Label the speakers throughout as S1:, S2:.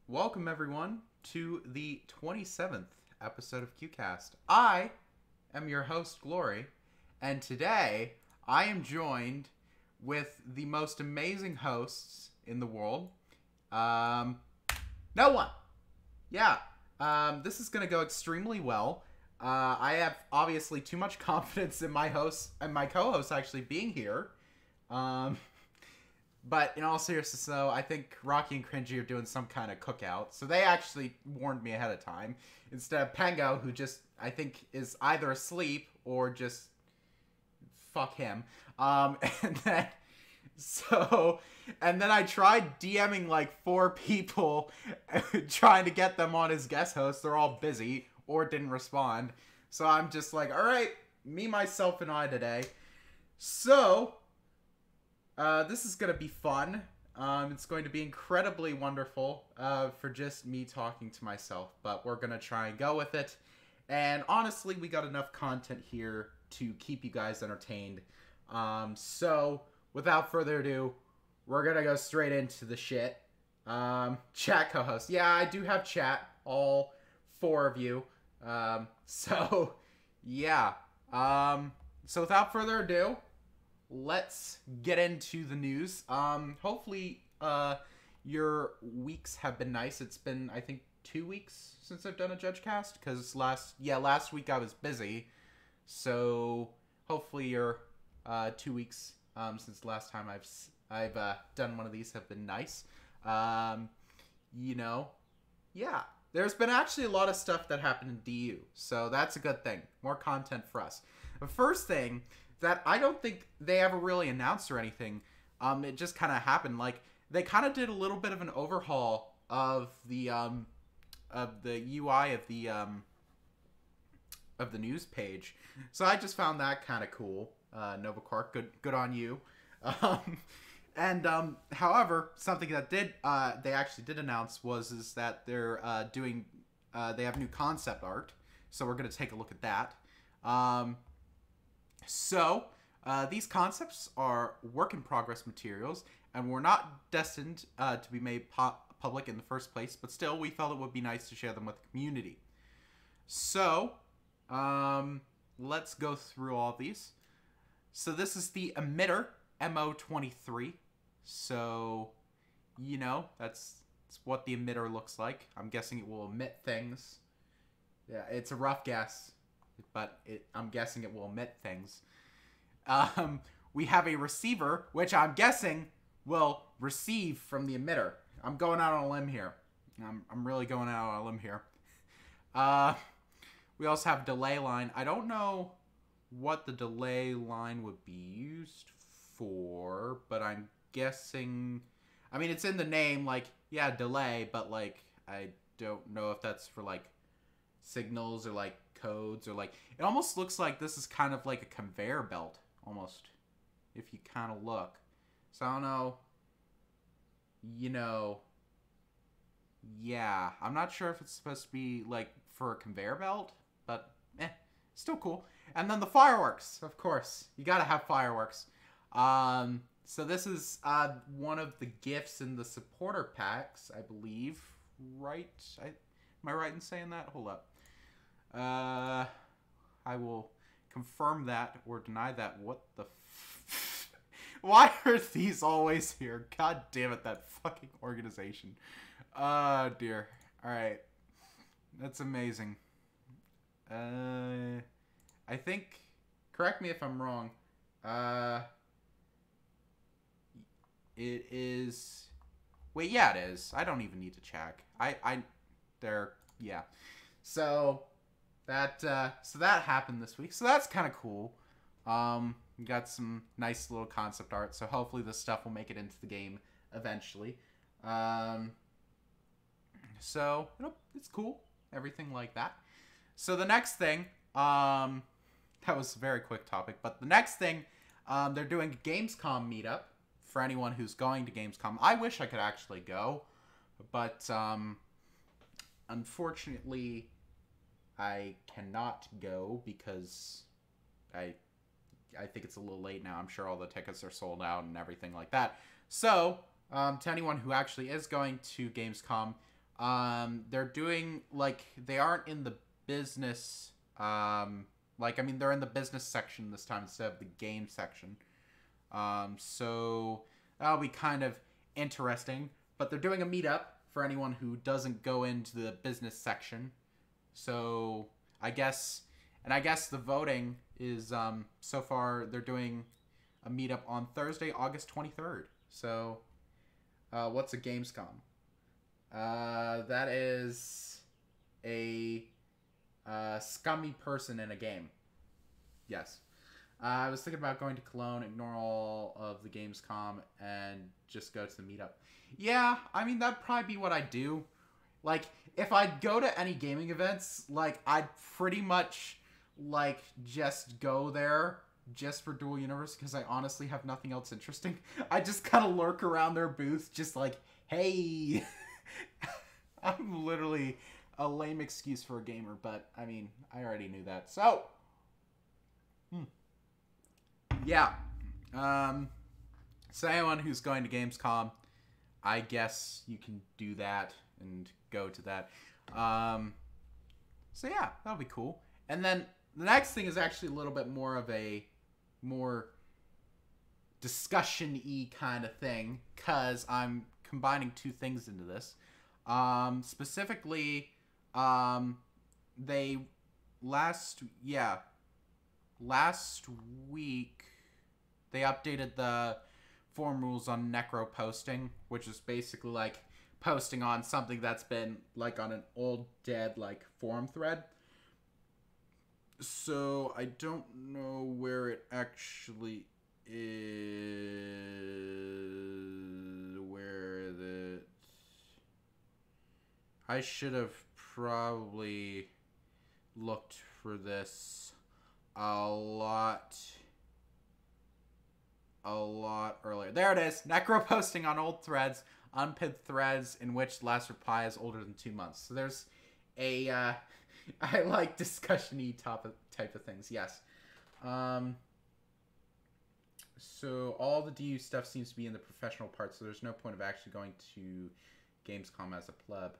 S1: Welcome everyone to the 27th episode of QCast. I am your host, Glory, and today I am joined with the most amazing hosts in the world. No one. Yeah. This is going to go extremely well. I have obviously too much confidence in my host and my co-host actually being here. But in all seriousness, though, I think Rocky and Cringy are doing some kind of cookout. So they actually warned me ahead of time. Instead of Pengo, who just, I think, is either asleep or just fuck him. And then, and then I tried DMing like 4 people, trying to get them on as guest hosts. They're all busy or didn't respond. So I'm just like, all right, me, myself, and I today. So this is going to be fun. It's going to be incredibly wonderful for just me talking to myself, but we're going to try and go with it. And honestly, we got enough content here to keep you guys entertained. So without further ado, we're going to go straight into the shit. Chat co-host. Yeah, I do have chat, all 4 of you. So yeah. So without further ado, let's get into the news. Hopefully, your weeks have been nice. It's been, I think, 2 weeks since I've done a Judge Cast, because last week I was busy. So hopefully your 2 weeks since the last time I've done one of these have been nice. Yeah. There's been actually a lot of stuff that happened in DU, so that's a good thing. More content for us. The first thing that I don't think they ever really announced or anything. It just kind of happened. Like, they kind of did a little bit of an overhaul of the UI of the news page. So I just found that kind of cool. Nova Quark, good on you. However, something that they actually did announce is that they're doing they have new concept art. So we're gonna take a look at that. So, these concepts are work-in-progress materials, and were not destined to be made public in the first place, but still, we felt it would be nice to share them with the community. So, let's go through all of these. So, this is the emitter, MO23. So, that's what the emitter looks like. I'm guessing it will emit things. Yeah, it's a rough guess, but I'm guessing it will emit things. We have a receiver, which I'm guessing will receive from the emitter. I'm going out on a limb here. I'm really going out on a limb here. We also have delay line. I don't know what the delay line would be used for, but I'm guessing... I mean, it's in the name, like, yeah, delay, but, like, I don't know if that's for, like, signals or, like, codes, or like, it almost looks like this is kind of like a conveyor belt almost, if you kind of look. So I don't know, yeah, I'm not sure if it's supposed to be like for a conveyor belt, but still cool. And then the fireworks, of course, you gotta have fireworks. So this is one of the gifts in the supporter packs, I believe, right? Am I right in saying that? Hold up. I will confirm that or deny that. What the Why are these always here? God damn it, that fucking organization. Oh, dear. Alright. That's amazing. I think... Correct me if I'm wrong. It is... Wait, yeah, it is. I don't even need to check. Yeah. So... that happened this week, so that's kind of cool. We got some nice little concept art, so hopefully this stuff will make it into the game eventually. So it's cool, everything like that. So the next thing, that was a very quick topic, but the next thing, they're doing a Gamescom meetup for anyone who's going to Gamescom. I wish I could actually go, but unfortunately, I cannot go because I think it's a little late now. I'm sure all the tickets are sold out and everything like that. So, to anyone who actually is going to Gamescom, They're doing, like, they aren't in the business, like, I mean, they're in the business section this time instead of the game section. So that'll be kind of interesting. But they're doing a meetup for anyone who doesn't go into the business section. So I guess the voting is, so far they're doing a meetup on Thursday, August 23rd. So, what's a Gamescom? That is a scummy person in a game. Yes. I was thinking about going to Cologne, ignore all of the Gamescom, and just go to the meetup. Yeah, I mean, that'd probably be what I'd do. Like, if I'd go to any gaming events, like, I'd pretty much, like, just go there just for Dual Universe, because I honestly have nothing else interesting. I just kind of lurk around their booth, just like, hey... I'm literally a lame excuse for a gamer, but, I mean, I already knew that. So, yeah. So anyone who's going to Gamescom, I guess you can do that and go to that. So yeah, that'll be cool. And then the next thing is actually a little bit more of a more discussion-y kind of thing, because I'm combining two things into this. Specifically, they last week they updated the forum rules on necro posting, which is basically like posting on something that's been like on an old dead like forum thread. So I don't know where it actually is. Where is it? I should have probably looked for this a lot earlier. There it is. Necro posting on old threads, unpinned threads in which the last reply is older than 2 months. So there's a, I like discussion-y type of things, yes. So all the DU stuff seems to be in the professional part, so there's no point of actually going to Gamescom as a pleb.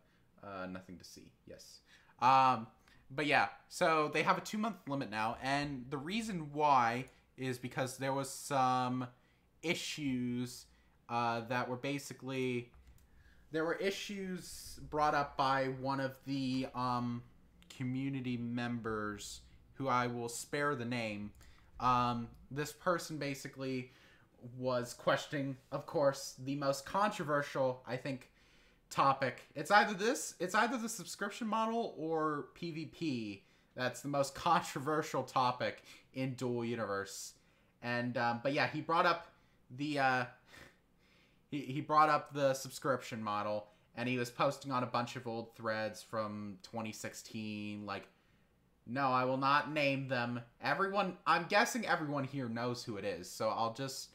S1: Nothing to see, yes. But yeah, so they have a 2-month limit now, and the reason why is because there was some issues that were basically... There were issues brought up by one of the community members, who I will spare the name. This person basically was questioning, of course, the most controversial, I think, topic. It's either the subscription model or PvP that's the most controversial topic in Dual Universe. And but yeah, he brought up the he brought up the subscription model, and he was posting on a bunch of old threads from 2016, like, no, I will not name them. Everyone, I'm guessing everyone here knows who it is, so I'll just,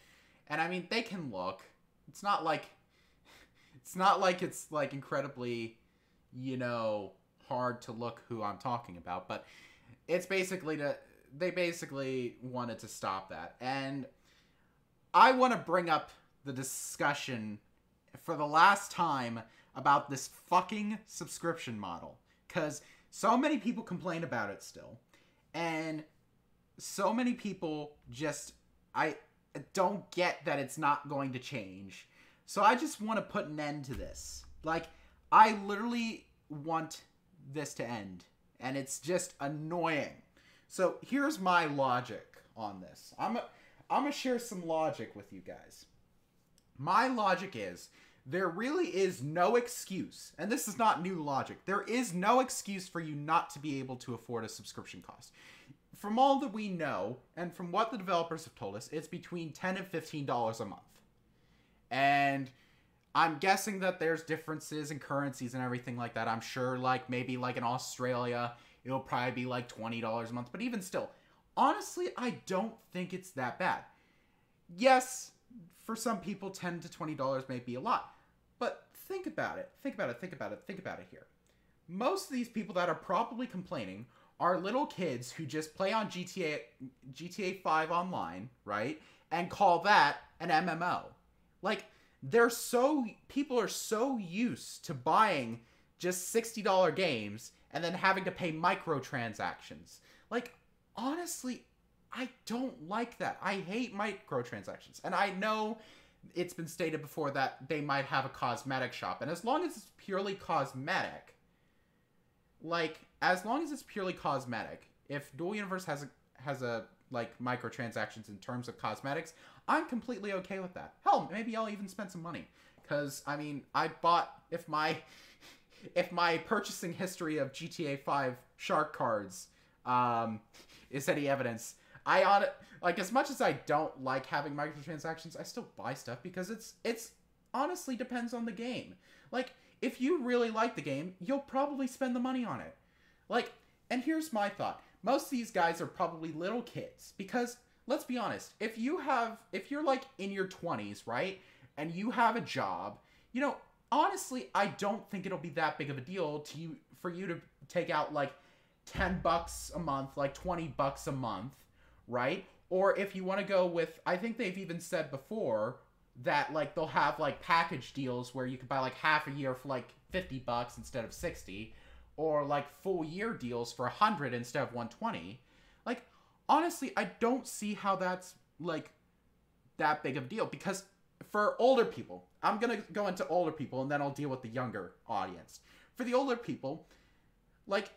S1: and I mean, they can look. It's not like it's like incredibly, you know, hard to look who I'm talking about, but it's basically they basically wanted to stop that. And I want to bring up the discussion for the last time about this fucking subscription model, because so many people complain about it still, and so many people just, I don't get that it's not going to change. So I just want to put an end to this. Like, I literally want this to end, and it's just annoying. So here's my logic on this. I'm gonna share some logic with you guys. My logic is, there really is no excuse, and this is not new logic, there is no excuse for you not to be able to afford a subscription cost. From all that we know, and from what the developers have told us, it's between $10 and $15 a month. And I'm guessing that there's differences in currencies and everything like that. I'm sure, like, maybe like in Australia, it'll probably be like $20 a month. But even still, honestly, I don't think it's that bad. Yes, for some people, $10 to $20 may be a lot. But think about it. Think about it here. Most of these people that are probably complaining are little kids who just play on GTA 5 online, right? And call that an MMO. Like, people are so used to buying just $60 games and then having to pay microtransactions. Like, honestly, I don't like that. I hate microtransactions. And I know it's been stated before that they might have a cosmetic shop. And as long as it's purely cosmetic, if Dual Universe has a like microtransactions in terms of cosmetics, I'm completely okay with that. Hell, maybe I'll even spend some money. Because, I mean, I bought, if my purchasing history of GTA 5 shark cards is any evidence, as much as I don't like having microtransactions, I still buy stuff because it's honestly depends on the game. Like, if you really like the game, you'll probably spend the money on it. Like, and here's my thought. Most of these guys are probably little kids because, let's be honest, if you're like in your 20s, right, and you have a job, you know, honestly, I don't think it'll be that big of a deal for you to take out like $10 a month, like $20 a month, right? Or if you want to go with, I think they've even said before that like they'll have like package deals where you could buy like half a year for like $50 instead of 60, or like full year deals for 100 instead of 120. Like, honestly, I don't see how that's like that big of a deal, because for older people, I'm going to go into older people and then I'll deal with the younger audience. For the older people, like,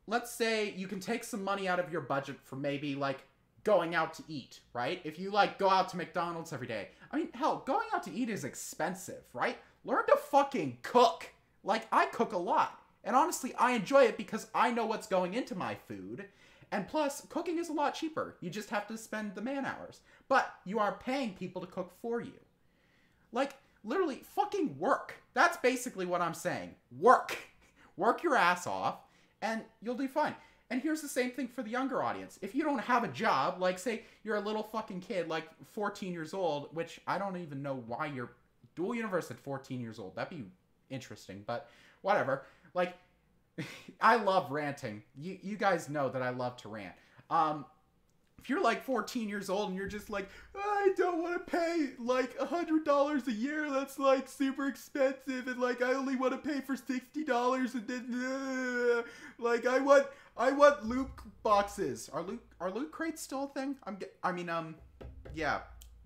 S1: let's say you can take some money out of your budget for maybe like going out to eat, right? If you like go out to McDonald's every day. I mean, hell, going out to eat is expensive, right? Learn to fucking cook. Like, I cook a lot. And honestly, I enjoy it because I know what's going into my food. And plus, cooking is a lot cheaper. You just have to spend the man hours. But you are paying people to cook for you. Like, literally, fucking work. That's basically what I'm saying. Work. Work your ass off, and you'll do fine. And here's the same thing for the younger audience. If you don't have a job, like, say, you're a little fucking kid, like 14 years old, which I don't even know why you're Dual Universe at 14 years old. That'd be interesting, but whatever. Like, I love ranting. You guys know that I love to rant. If you're like 14 years old and you're just like, I don't want to pay like $100 a year, that's like super expensive, and like I only want to pay for $60, and then like I want loot boxes. Are loot crates still a thing? Yeah,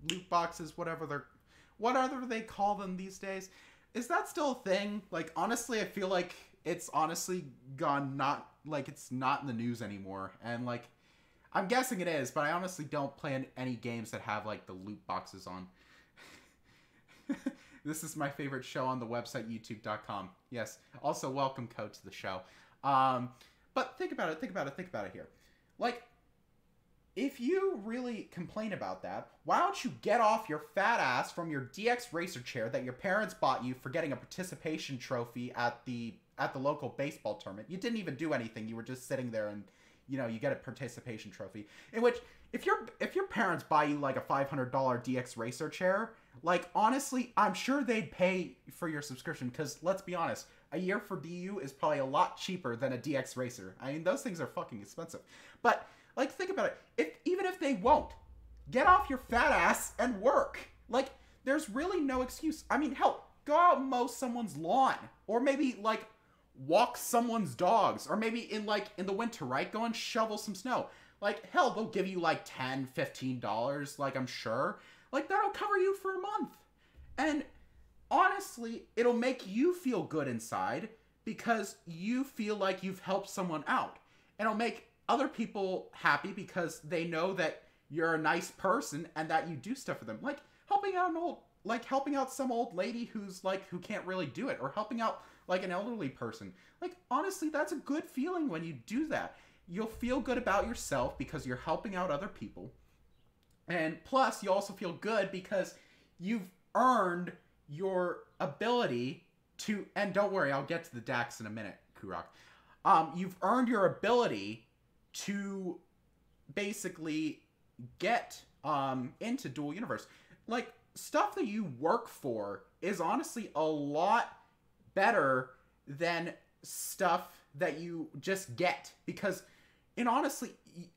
S1: loot boxes, what other they call them these days. Is that still a thing? Like, honestly, I feel like it's honestly gone it's not in the news anymore, and like, I'm guessing it is, but I honestly don't play any games that have, like, the loot boxes on. This is my favorite show on the website, youtube.com. Yes. Also, welcome code to the show. But think about it here. Like, if you really complain about that, why don't you get off your fat ass from your DX Racer chair that your parents bought you for getting a participation trophy at the local baseball tournament? You didn't even do anything. You were just sitting there and, you know, you get a participation trophy. In which, if your parents buy you like a $500 DX Racer chair, like, honestly, I'm sure they'd pay for your subscription, because let's be honest, a year for DU is probably a lot cheaper than a DX Racer. I mean, those things are fucking expensive. But, like, think about it. Even if they won't, get off your fat ass and work. Like, there's really no excuse. I mean, hell, go out and mow someone's lawn, or maybe like walk someone's dogs, or maybe in the winter, right? Go and shovel some snow. Like, hell, they'll give you like $10, $15, like, I'm sure. Like, that'll cover you for a month. And honestly, it'll make you feel good inside because you feel like you've helped someone out. And it'll make other people happy because they know that you're a nice person and that you do stuff for them. Like, helping out some old lady who can't really do it, or helping out like an elderly person. Like, honestly, that's a good feeling when you do that. You'll feel good about yourself because you're helping out other people. And plus, you also feel good because you've earned your ability to, and don't worry, I'll get to the DAX in a minute, Kurok. You've earned your ability to basically get into Dual Universe. Like, stuff that you work for is honestly a lot better than stuff that you just get, because, and honestly,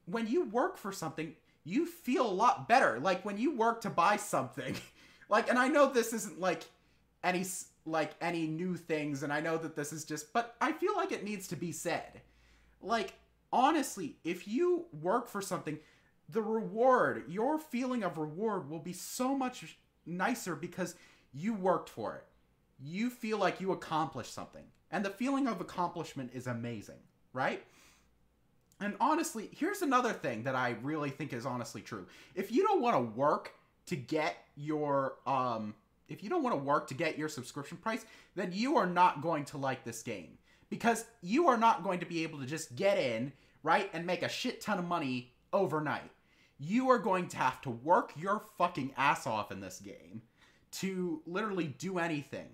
S1: when you work for something, you feel a lot better. Like, when you work to buy something, like, and I know this isn't like any like any new things, and I know that this is just, but I feel like it needs to be said. Like, honestly, if you work for something, the reward, your feeling of reward will be so much nicer because you worked for it. You feel like you accomplished something. And the feeling of accomplishment is amazing, right? And honestly, here's another thing that I really think is honestly true. If you don't want to work to get your subscription price, then you are not going to like this game. Because you are not going to be able to just get in, right, and make a shit ton of money overnight. You are going to have to work your fucking ass off in this game to literally do anything.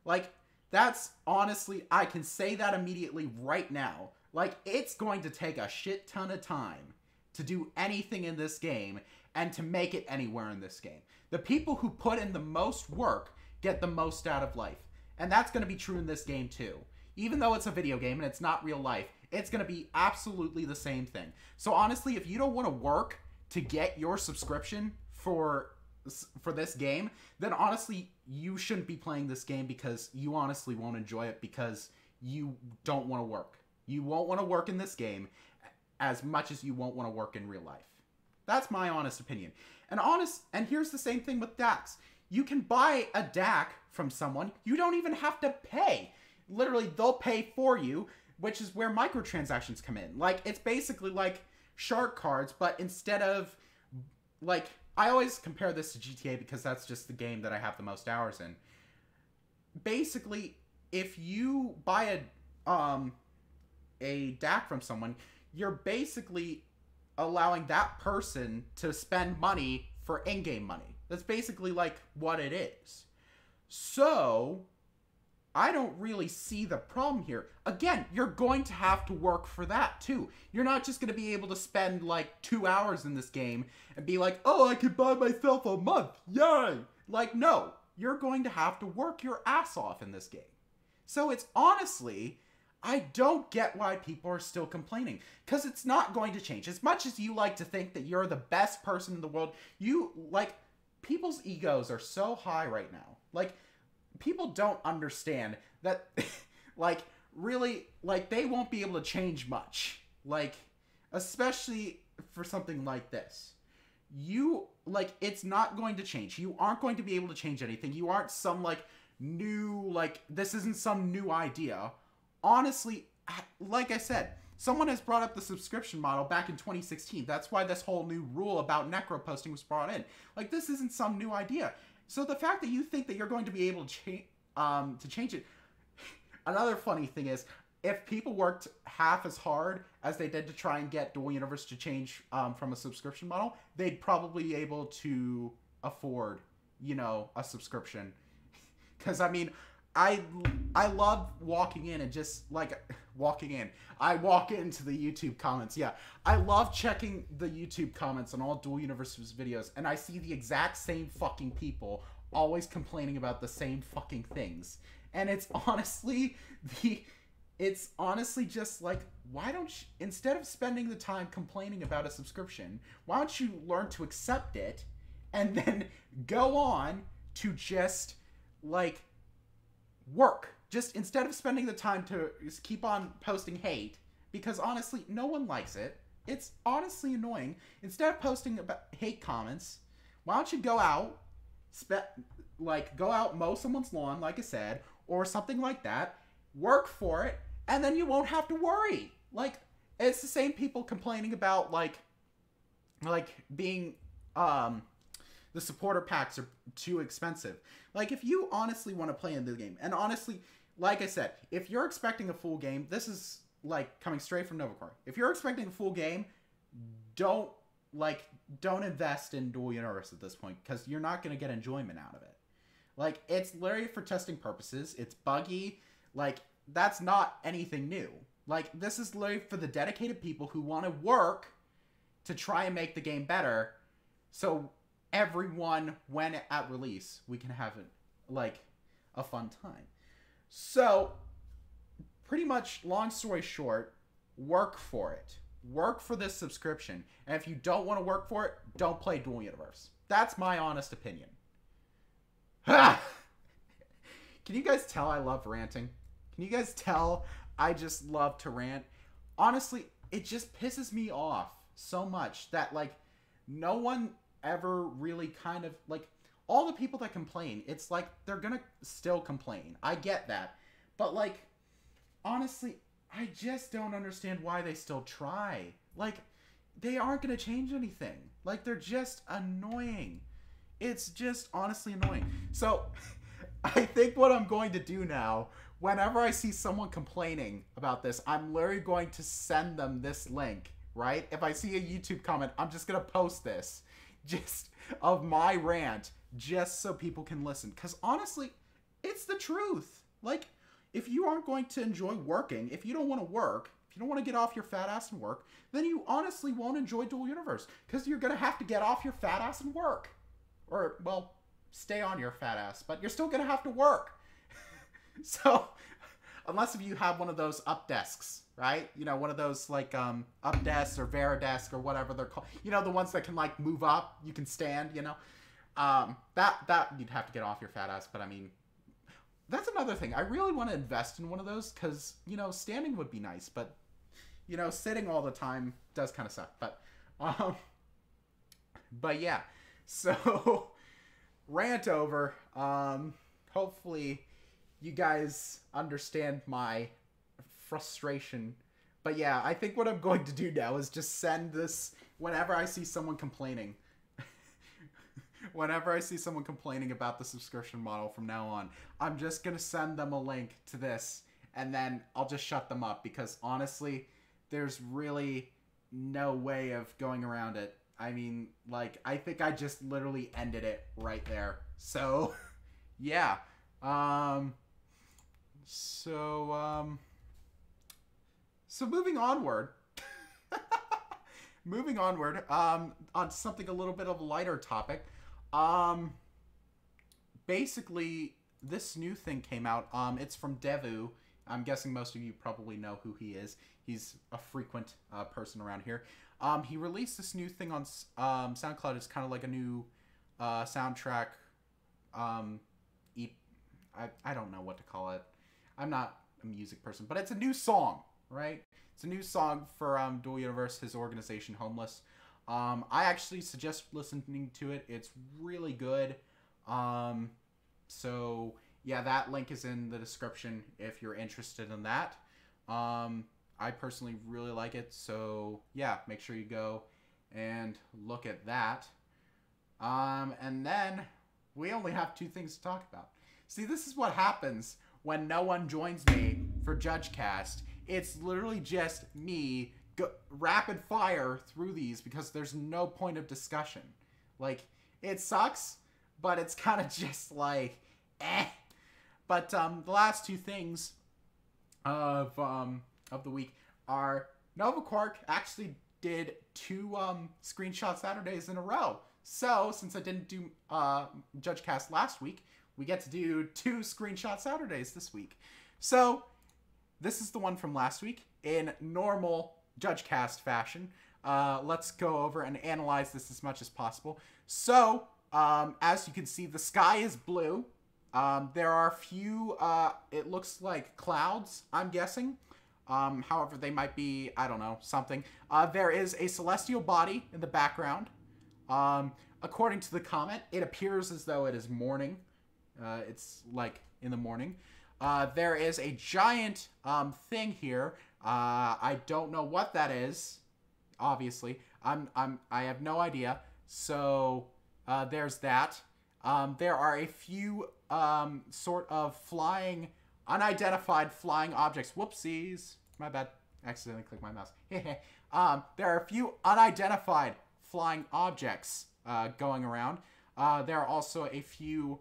S1: Like, that's honestly, I can say that immediately right now. Like, it's going to take a shit ton of time to do anything in this game and to make it anywhere in this game. The people who put in the most work get the most out of life. And that's going to be true in this game too. Even though it's a video game and it's not real life, it's going to be absolutely the same thing. So honestly, if you don't want to work to get your subscription for this game, then honestly, you shouldn't be playing this game because you honestly won't enjoy it because you don't want to work. You won't want to work in this game as much as you won't want to work in real life. That's my honest opinion. And here's the same thing with DACs. You can buy a DAC from someone. You don't even have to pay. Literally, they'll pay for you, which is where microtransactions come in. Like, it's basically like shark cards, but instead of, like, I always compare this to GTA because that's just the game that I have the most hours in. Basically, if you buy a DAC from someone, you're basically allowing that person to spend money for in-game money. That's basically like what it is. So, I don't really see the problem here. Again, you're going to have to work for that too. You're not just going to be able to spend like 2 hours in this game and be like, oh, I could buy myself a month. Yay! Like, no. You're going to have to work your ass off in this game. So it's honestly, I don't get why people are still complaining. Because it's not going to change. As much as you like to think that you're the best person in the world, people's egos are so high right now. Like, people don't understand that, like, really, like, they won't be able to change much. Like, especially for something like this. It's not going to change. You aren't going to be able to change anything. You aren't some, like, new, like, this isn't some new idea. Honestly, like I said, someone has brought up the subscription model back in 2016. That's why this whole new rule about necro posting was brought in. Like, this isn't some new idea. So the fact that you think that you're going to be able to change it, another funny thing is, if people worked half as hard as they did to try and get Dual Universe to change from a subscription model, they'd probably be able to afford, a subscription. Because, I mean, I love walking in and just, like, I walk into the YouTube comments, yeah. I love checking the YouTube comments on all Dual Universe's videos, and I see the exact same fucking people always complaining about the same fucking things. And it's honestly just like, why don't you, instead of spending the time complaining about a subscription, why don't you learn to accept it and then go on to just, like, work. Just instead of spending the time to just keep on posting hate, because honestly, no one likes it. It's honestly annoying. Instead of posting about hate comments, why don't you go out, mow someone's lawn, like I said, or something like that, work for it, and then you won't have to worry. Like, it's the same people complaining about, like being, the supporter packs are too expensive. Like, if you honestly want to play in the game, and honestly, like I said, if you're expecting a full game, this is, like, coming straight from Novacore. If you're expecting a full game, don't invest in Dual Universe at this point, because you're not going to get enjoyment out of it. Like, it's literally for testing purposes. It's buggy. Like, that's not anything new. Like, this is literally for the dedicated people who want to work to try and make the game better, so everyone, when at release, we can have a fun time. So, pretty much, long story short, work for it. Work for this subscription. And if you don't want to work for it, don't play Dual Universe. That's my honest opinion. Can Can you guys tell I love ranting? Can you guys tell I just love to rant? Honestly, it just pisses me off so much that, like, no one ever really kind of, like, all the people that complain, it's like they're gonna still complain. I get that. But, like, honestly, I just don't understand why they still try. Like, they aren't gonna change anything. Like, they're just annoying. It's just honestly annoying. So, I think what I'm going to do now, whenever I see someone complaining about this, I'm literally going to send them this link, right? If I see a YouTube comment, I'm just going to post this, just of my rant, just so people can listen. Because honestly, it's the truth. Like, if you aren't going to enjoy working, if you don't want to work, if you don't want to get off your fat ass and work, then you honestly won't enjoy Dual Universe. Because you're going to have to get off your fat ass and work. Or, well, stay on your fat ass, but you're still going to have to work. So, unless if you have one of those up desks, right? You know, one of those, like, up desks or Veridesk or whatever they're called. You know, the ones that can, like, move up, you can stand, you know? That you'd have to get off your fat ass, but I mean, that's another thing. I really want to invest in one of those, because, you know, standing would be nice, but, you know, sitting all the time does kind of suck, but yeah, so, rant over. Hopefully you guys understand my frustration. But yeah, I think what I'm going to do now is just send this whenever I see someone complaining. Whenever I see someone complaining about the subscription model from now on, I'm just going to send them a link to this, and then I'll just shut them up, because honestly, there's really no way of going around it. I mean, like, I think I just literally ended it right there. So, yeah. So moving onward. Moving onward, on something a little bit of a lighter topic. Basically, this new thing came out. It's from Devu. I'm guessing most of you probably know who he is. He's a frequent person around here. He released this new thing on SoundCloud. It's kind of like a new soundtrack. I don't know what to call it. I'm not a music person, but it's a new song, right? It's a new song for Dual Universe, his organization, Homeless. I actually suggest listening to it. It's really good. So, yeah, that link is in the description if you're interested in that. I personally really like it, so yeah, make sure you go and look at that. And then we only have 2 things to talk about. See, this is what happens when no one joins me for JudgeCast. It's literally just me rapid fire through these, because there's no point of discussion. Like, it sucks, but it's kind of just like, eh. But the last 2 things of the week are Nova Quark actually did 2 Screenshot Saturdays in a row. So, since I didn't do JudgeCast last week, we get to do 2 Screenshot Saturdays this week. So, this is the one from last week. In normal JudgeCast fashion, let's go over and analyze this as much as possible. So, as you can see, the sky is blue. There are a few, it looks like clouds, I'm guessing. However, they might be, I don't know, something. There is a celestial body in the background. According to the comment, it appears as though it is morning. It's like in the morning. There is a giant thing here. I don't know what that is. Obviously, I have no idea. So there's that. There are a few sort of unidentified flying objects. Whoopsies, my bad. Accidentally clicked my mouse. There are a few unidentified flying objects going around. There are also a few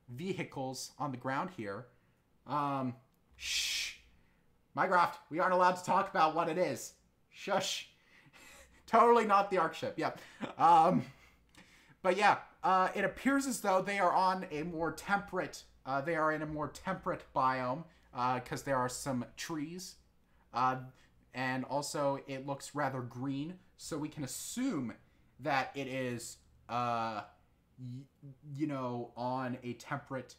S1: vehicles on the ground here. Shh. Minecraft, we aren't allowed to talk about what it is. Shush. Totally not the Ark ship. Yeah. But yeah, it appears as though they are on a more temperate, they are in a more temperate biome, because there are some trees. And also it looks rather green, so we can assume that it is, you know, on a temperate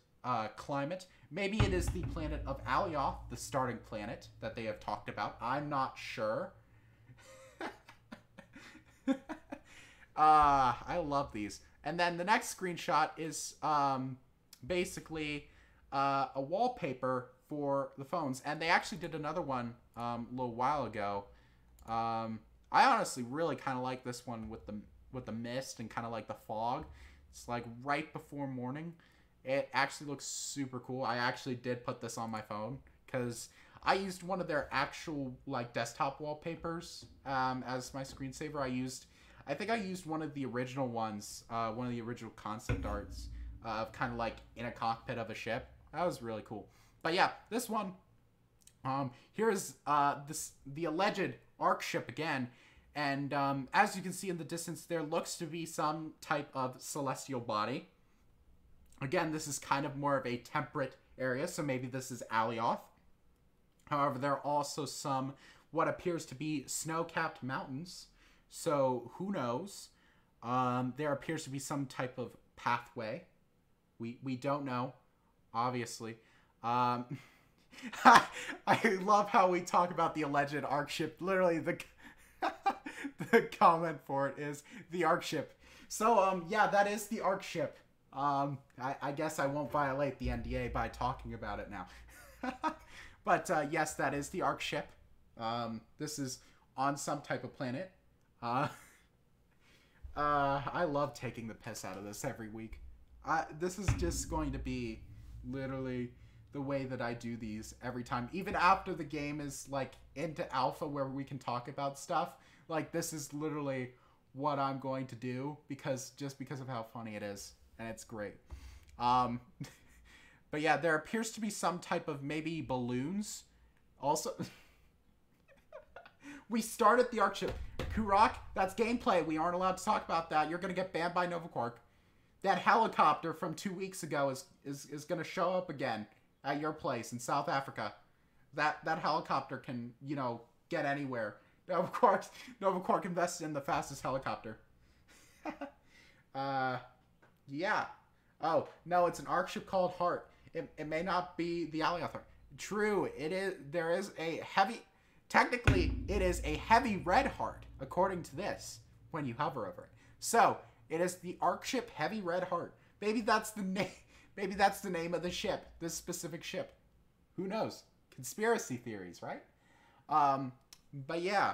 S1: climate. Maybe it is the planet of Alioth, the starting planet that they have talked about. I'm not sure. I love these. And then the next screenshot is basically a wallpaper for the phones. And they actually did another one a little while ago. I honestly really kind of like this one with the mist and kind of like the fog. It's like right before morning. It actually looks super cool. I actually did put this on my phone because I used one of their actual like desktop wallpapers as my screensaver. I think I used one of the original ones, one of the original concept arts of kind of like in a cockpit of a ship. That was really cool. But yeah, this one, here is the alleged Ark ship again. And as you can see in the distance, there looks to be some type of celestial body. Again, this is kind of more of a temperate area, so maybe this is Alioth. However, there are also some what appears to be snow-capped mountains. So who knows? There appears to be some type of pathway. We don't know, obviously. I love how we talk about the alleged Ark ship. Literally, the comment for it is the Ark ship. So yeah, that is the Ark ship. I guess I won't violate the NDA by talking about it now. But yes, that is the Ark ship. This is on some type of planet. I love taking the piss out of this every week. This is just going to be literally the way that I do these every time. Even after the game is like into alpha where we can talk about stuff. Like this is literally what I'm going to do because of how funny it is. And it's great. But yeah, there appears to be some type of maybe balloons. Also, we started the Ark ship. Kurok, that's gameplay. We aren't allowed to talk about that. You're going to get banned by Novaquark. That helicopter from 2 weeks ago is going to show up again at your place in South Africa. That helicopter can, you know, get anywhere. Novaquark invested in the fastest helicopter. Yeah. Oh, no, it's an Ark ship called Heart. It may not be the Alioth. True, it is. There is a heavy... Technically, it is a heavy red heart, according to this, when you hover over it. So, it is the Ark ship Heavy Red Heart. Maybe that's the name. Maybe that's the name of the ship. This specific ship. Who knows? Conspiracy theories, right? But yeah.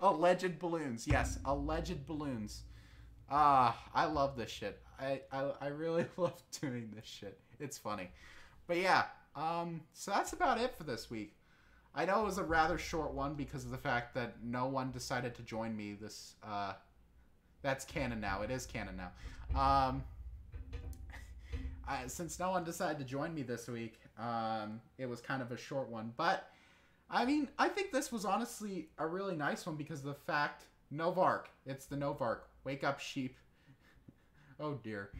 S1: Alleged balloons. Yes, alleged balloons. I love this shit. I really love doing this shit. It's funny. But yeah, so that's about it for this week. I know it was a rather short one because of the fact that no one decided to join me this, that's canon now. It is canon now. Since no one decided to join me this week, it was kind of a short one. But, I mean, I think this was honestly a really nice one because of the fact, Novark. It's the Novark. Wake up, sheep. Oh, dear.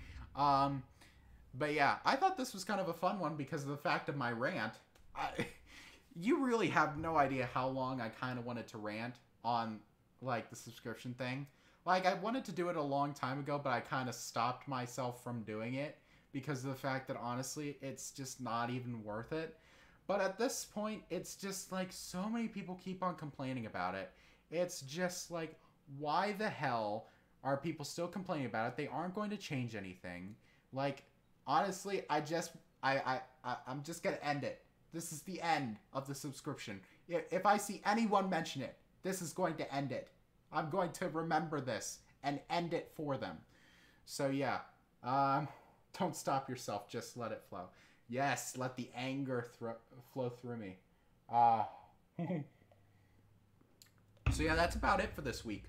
S1: But yeah, I thought this was kind of a fun one because of the fact of my rant. You really have no idea how long I kind of wanted to rant on, like, the subscription thing. Like, I wanted to do it a long time ago, but I kind of stopped myself from doing it because of the fact that, honestly, it's just not even worth it. But at this point, it's just, like, so many people keep on complaining about it. It's just, like, why the hell are people still complaining about it? They aren't going to change anything. Like, honestly, I'm just going to end it. This is the end of the subscription. If I see anyone mention it, this is going to end it. I'm going to remember this and end it for them. So yeah, don't stop yourself. Just let it flow. Yes, let the anger flow through me. So yeah, that's about it for this week.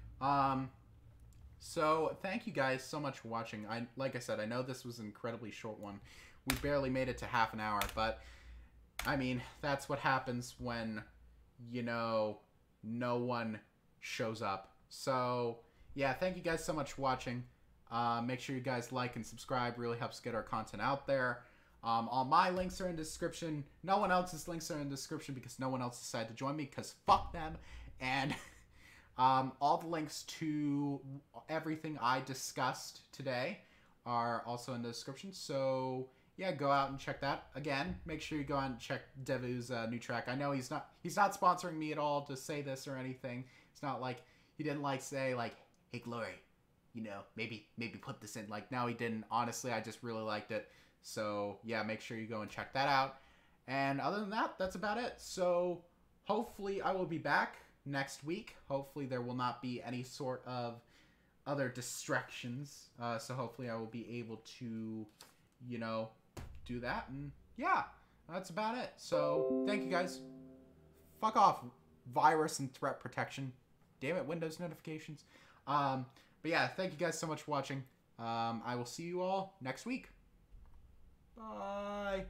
S1: So thank you guys so much for watching. Like I said, I know this was an incredibly short one. We barely made it to half an hour, but I mean, that's what happens when, you know, no one shows up. So, yeah, thank you guys so much for watching. Make sure you guys like and subscribe. Really helps get our content out there. All my links are in the description. No one else's links are in the description because no one else decided to join me because fuck them. And All the links to everything I discussed today are also in the description. So yeah, go out and check that. Again, make sure you go out and check Devu's new track. I know he's not sponsoring me at all to say this or anything. It's not like he didn't like say like, hey Glory, you know, maybe put this in. Like, no, he didn't. Honestly, I just really liked it. So yeah, make sure you go and check that out. And other than that, that's about it. So hopefully I will be back next week. Hopefully there will not be any sort of other distractions. So hopefully I will be able to, you know, do that. And yeah, that's about it. So thank you guys. Fuck off, virus and threat protection. Damn it, Windows notifications. But yeah, thank you guys so much for watching. I will see you all next week. Bye.